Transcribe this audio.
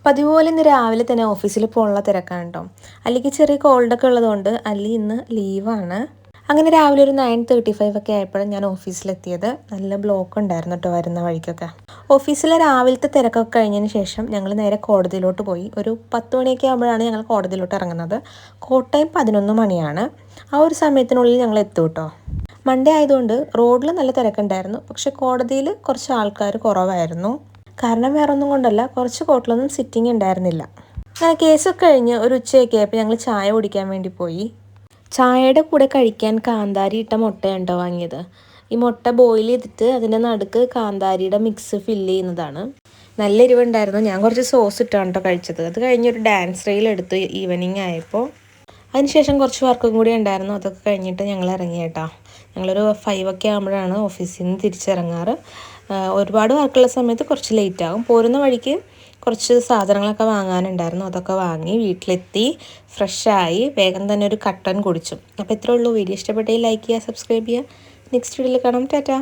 പതിപോലെ ഇന്ന് രാവിലെ തന്നെ ഓഫീസിൽ പോകാനുള്ള തിരക്കാണ് കേട്ടോ. അല്ലെങ്കിൽ ചെറിയ കോൾഡൊക്കെ ഉള്ളതുകൊണ്ട് അല്ലി ഇന്ന് ലീവാണ്. അങ്ങനെ രാവിലെ ഒരു 9:35 ഒക്കെ ആയപ്പോഴും ഞാൻ ഓഫീസിലെത്തിയത്. നല്ല ബ്ലോക്ക് ഉണ്ടായിരുന്നു കേട്ടോ വരുന്ന വഴിക്കൊക്കെ. ഓഫീസിലെ രാവിലത്തെ തിരക്കൊക്കെ കഴിഞ്ഞതിന് ശേഷം ഞങ്ങൾ നേരെ കോടതിയിലോട്ട് പോയി. ഒരു 10 മണിയൊക്കെ ആകുമ്പോഴാണ് ഞങ്ങൾ കോടതിയിലോട്ട് ഇറങ്ങുന്നത്. കോട്ടയം 11 മണിയാണ്. ആ ഒരു സമയത്തിനുള്ളിൽ ഞങ്ങൾ എത്തും കേട്ടോ. മൺഡേ ആയതുകൊണ്ട് റോഡിൽ നല്ല തിരക്കുണ്ടായിരുന്നു. പക്ഷെ കോടതിയിൽ കുറച്ച് ആൾക്കാർ കുറവായിരുന്നു. കാരണം വേറെ ഒന്നും കൊണ്ടല്ല, കുറച്ച് കോർട്ടിലൊന്നും സിറ്റിംഗ് ഉണ്ടായിരുന്നില്ല. അങ്ങനെ കേസൊക്കെ കഴിഞ്ഞ് ഒരു ഉച്ചയൊക്കെ ആയപ്പോൾ ഞങ്ങൾ ചായ കുടിക്കാൻ വേണ്ടി പോയി. ചായയുടെ കൂടെ കഴിക്കാൻ കാന്താരി ഇട്ട മുട്ടയാണ് കേട്ടോ വാങ്ങിയത്. ഈ മുട്ട ബോയിൽ ചെയ്തിട്ട് അതിൻ്റെ നടുക്ക് കാന്താരിയുടെ മിക്സ് ഫില്ല് ചെയ്യുന്നതാണ്. നല്ല എരിവുണ്ടായിരുന്നു. ഞാൻ കുറച്ച് സോസ് ഇട്ടാണ് കേട്ടോ കഴിച്ചത്. അത് കഴിഞ്ഞൊരു ഡാൻസ് റീൽ എടുത്തു ഈവനിങ് ആയപ്പോൾ. അതിനുശേഷം കുറച്ച് വർക്കും കൂടി ഉണ്ടായിരുന്നു. അതൊക്കെ കഴിഞ്ഞിട്ട് ഞങ്ങൾ ഇറങ്ങി കേട്ടോ. ഞങ്ങളൊരു 5 ഒക്കെ ആകുമ്പോഴാണ് ഓഫീസിൽ നിന്ന് തിരിച്ചിറങ്ങാറ്. ഒരുപാട് വർക്കുള്ള സമയത്ത് കുറച്ച് ലേറ്റ് ആകും. പോരുന്ന വഴിക്ക് കുറച്ച് സാധനങ്ങളൊക്കെ വാങ്ങാനുണ്ടായിരുന്നു. അതൊക്കെ വാങ്ങി വീട്ടിലെത്തി ഫ്രഷായി വേഗം തന്നെ ഒരു കട്ടൻ കുടിച്ചു. അപ്പോൾ ഇത്രയേ ഉള്ളൂ. വീഡിയോ ഇഷ്ടപ്പെട്ടെങ്കിൽ ലൈക്ക് ചെയ്യുക, സബ്സ്ക്രൈബ് ചെയ്യുക. നെക്സ്റ്റ് വീഡിയോയിൽ കാണാം. ടാറ്റാ.